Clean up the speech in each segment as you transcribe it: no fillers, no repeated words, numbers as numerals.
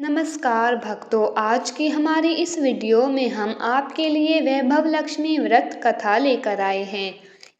नमस्कार भक्तों, आज की हमारी इस वीडियो में हम आपके लिए वैभव लक्ष्मी व्रत कथा लेकर आए हैं।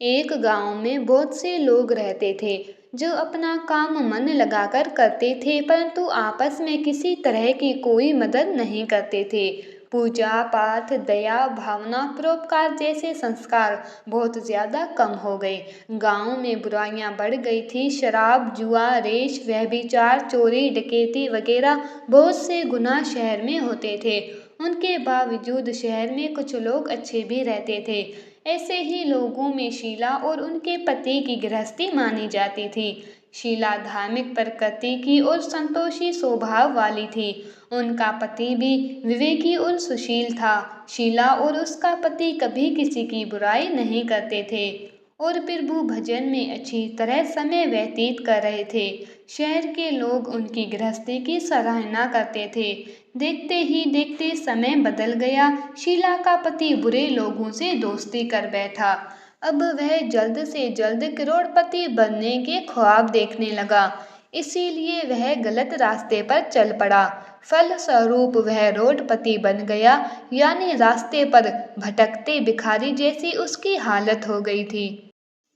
एक गांव में बहुत से लोग रहते थे जो अपना काम मन लगाकर करते थे, परंतु आपस में किसी तरह की कोई मदद नहीं करते थे। पूजा पाठ, दया भावना, परोपकार जैसे संस्कार बहुत ज्यादा कम हो गए। गांव में बुराइयां बढ़ गई थी। शराब, जुआ, रेश, व्यभिचार, चोरी, डकैती वगैरह बहुत से गुनाह शहर में होते थे। उनके बावजूद शहर में कुछ लोग अच्छे भी रहते थे। ऐसे ही लोगों में शीला और उनके पति की गृहस्थी मानी जाती थी। शीला धार्मिक प्रकृति की और संतोषी स्वभाव वाली थी। उनका पति भी विवेकी और सुशील था। शीला और उसका पति कभी किसी की बुराई नहीं करते थे और प्रभु भजन में अच्छी तरह समय व्यतीत कर रहे थे। शहर के लोग उनकी गृहस्थी की सराहना करते थे। देखते ही देखते समय बदल गया। शीला का पति बुरे लोगों से दोस्ती कर बैठा। अब वह जल्द से जल्द करोड़पति बनने के ख्वाब देखने लगा, इसीलिए वह गलत रास्ते पर चल पड़ा। फलस्वरूप वह रोडपति बन गया, यानी रास्ते पर भटकते भिखारी जैसी उसकी हालत हो गई थी।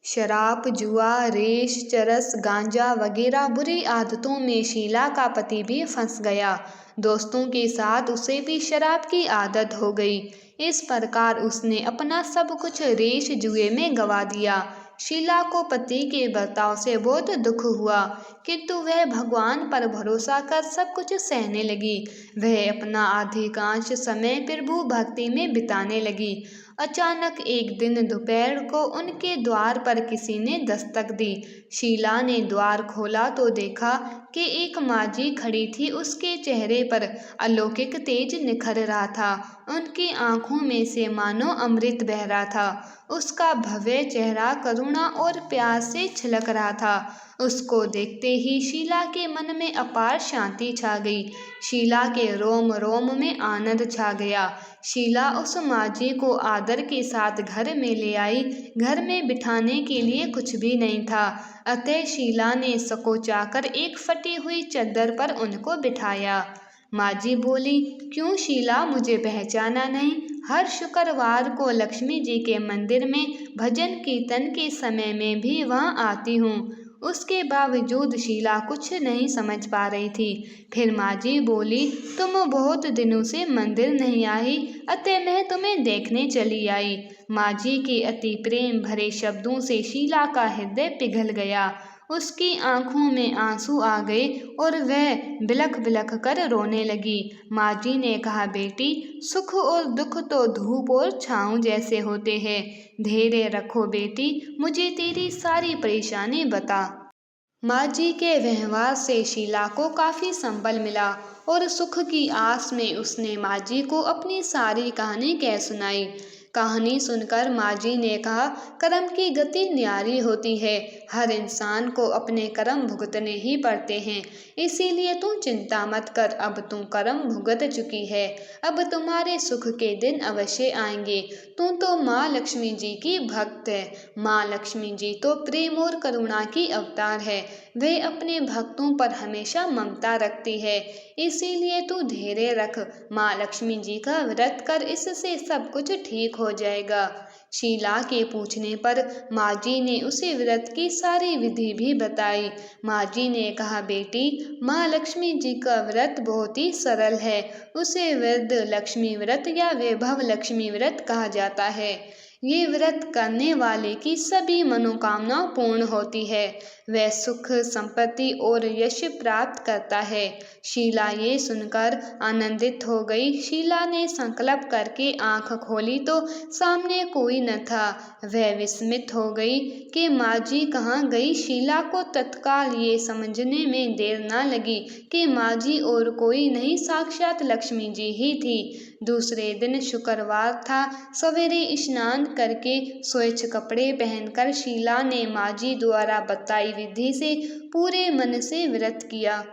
शराब, जुआ, रेश, चरस, गांजा वगैरह बुरी आदतों में शीला का पति भी फंस गया। दोस्तों के साथ उसे भी शराब की आदत हो गई। इस प्रकार उसने अपना सब कुछ रेश जुए में गंवा दिया। शीला को पति के बर्ताव से बहुत दुख हुआ, किंतु वह भगवान पर भरोसा कर सब कुछ सहने लगी। वह अपना अधिकांश समय प्रभु भक्ति में बिताने लगी। अचानक एक दिन दोपहर को उनके द्वार पर किसी ने दस्तक दी। शीला ने द्वार खोला तो देखा कि एक माजी खड़ी थी। उसके चेहरे पर अलौकिक तेज निखर रहा था। उनकी आंखों में से मानो अमृत बह रहा था। उसका भव्य चेहरा करुणा और प्यार से छलक रहा था। उसको देखते ही शीला के मन में अपार शांति छा गई। शीला के रोम रोम में आनंद छा गया। शीला उस माजी को आदर के साथ घर में ले आई। घर में बिठाने के लिए कुछ भी नहीं था, अतः शीला ने सकोचाकर एक फटी हुई चद्दर पर उनको बिठाया। माजी बोली, क्यों शीला, मुझे पहचाना नहीं? हर शुक्रवार को लक्ष्मी जी के मंदिर में भजन कीर्तन के समय में भी वहाँ आती हूँ। उसके बावजूद शीला कुछ नहीं समझ पा रही थी। फिर माजी बोली, तुम बहुत दिनों से मंदिर नहीं आई, अतः मैं तुम्हें देखने चली आई। माजी के अति प्रेम भरे शब्दों से शीला का हृदय पिघल गया। उसकी आंखों में आंसू आ गए और वह बिलख बिलख कर रोने लगी। माजी ने कहा, बेटी, सुख और दुख तो धूप और छाँव जैसे होते हैं। धैर्य रखो बेटी, मुझे तेरी सारी परेशानी बता। माजी के व्यवहार से शीला को काफी संबल मिला और सुख की आस में उसने माजी को अपनी सारी कहानी कह सुनाई। कहानी सुनकर माजी ने कहा, कर्म की गति न्यारी होती है। हर इंसान को अपने कर्म भुगतने ही पड़ते हैं, इसीलिए तू चिंता मत कर। अब तू कर्म भुगत चुकी है, अब तुम्हारे सुख के दिन अवश्य आएंगे। तू तो माँ लक्ष्मी जी की भक्त है। माँ लक्ष्मी जी तो प्रेम और करुणा की अवतार है। वे अपने भक्तों पर हमेशा ममता रखती है, इसीलिए तू धैर्य रख। माँ लक्ष्मी जी का व्रत कर, इससे सब कुछ ठीक हो जाएगा। शीला के पूछने पर माजी ने उसे व्रत की सारी विधि भी बताई। माजी ने कहा, बेटी, माँ लक्ष्मी जी का व्रत बहुत ही सरल है। उसे वृद्ध लक्ष्मी व्रत या वैभव लक्ष्मी व्रत कहा जाता है। ये व्रत करने वाले की सभी मनोकामना पूर्ण होती है। वह सुख, संपत्ति और यश प्राप्त करता है। शीला ये सुनकर आनंदित हो गई। शीला ने संकल्प करके आंख खोली तो सामने कोई न था। वह विस्मित हो गई कि माजी कहाँ गई। शीला को तत्काल ये समझने में देर न लगी कि माजी और कोई नहीं, साक्षात लक्ष्मी जी ही थी। दूसरे दिन शुक्रवार था। सवेरे स्नान करके स्वच्छ कपड़े पहनकर शीला ने माजी द्वारा बताई विधि से पूरे मन से व्रत किया।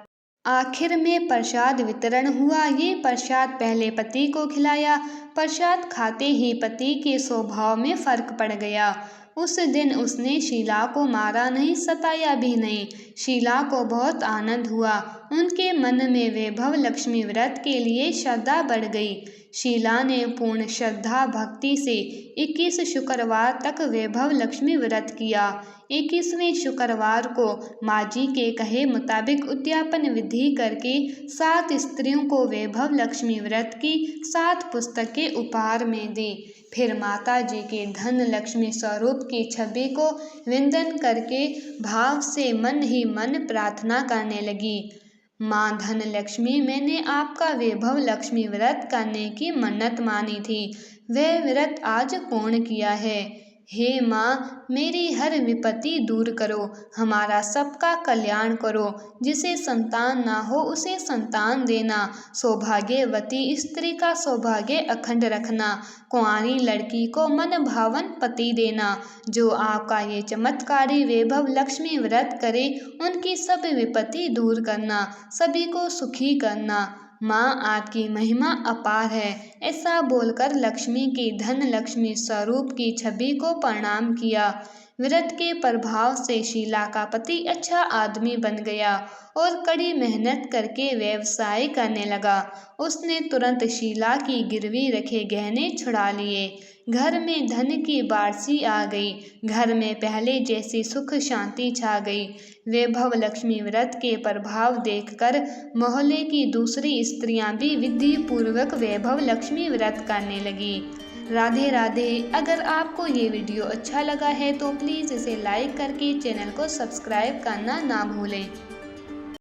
आखिर में प्रसाद वितरण हुआ। ये प्रसाद पहले पति को खिलाया। प्रसाद खाते ही पति के स्वभाव में फर्क पड़ गया। उस दिन उसने शीला को मारा नहीं, सताया भी नहीं। शीला को बहुत आनंद हुआ। उनके मन में वैभव लक्ष्मी व्रत के लिए श्रद्धा बढ़ गई। शीला ने पूर्ण श्रद्धा भक्ति से 21 शुक्रवार तक वैभव लक्ष्मी व्रत किया। 21वें शुक्रवार को माँ जी के कहे मुताबिक उद्यापन विधि करके 7 स्त्रियों को वैभव लक्ष्मी व्रत की 7 पुस्तकें उपहार में दी। फिर माता जी के धन लक्ष्मी स्वरूप की छवि को वंदन करके भाव से मन ही मन प्रार्थना करने लगी। माँ धन लक्ष्मी, मैंने आपका वैभव लक्ष्मी व्रत करने की मन्नत मानी थी, वह व्रत आज पूर्ण किया है। हे माँ, मेरी हर विपत्ति दूर करो, हमारा सबका कल्याण करो। जिसे संतान ना हो उसे संतान देना, सौभाग्यवती स्त्री का सौभाग्य अखंड रखना, कुंवारी लड़की को मन भावन पति देना। जो आपका ये चमत्कारी वैभव लक्ष्मी व्रत करे उनकी सब विपत्ति दूर करना, सभी को सुखी करना। माँ, आपकी महिमा अपार है। ऐसा बोलकर लक्ष्मी की धन लक्ष्मी स्वरूप की छवि को प्रणाम किया। व्रत के प्रभाव से शीला का पति अच्छा आदमी बन गया और कड़ी मेहनत करके व्यवसाय करने लगा। उसने तुरंत शीला की गिरवी रखे गहने छुड़ा लिए। घर में धन की बारिश आ गई। घर में पहले जैसी सुख शांति छा गई। वैभव लक्ष्मी व्रत के प्रभाव देखकर मोहल्ले की दूसरी स्त्रियां भी विधि पूर्वक वैभव लक्ष्मी व्रत करने लगी। राधे राधे। अगर आपको ये वीडियो अच्छा लगा है तो प्लीज़ इसे लाइक करके चैनल को सब्सक्राइब करना ना भूलें।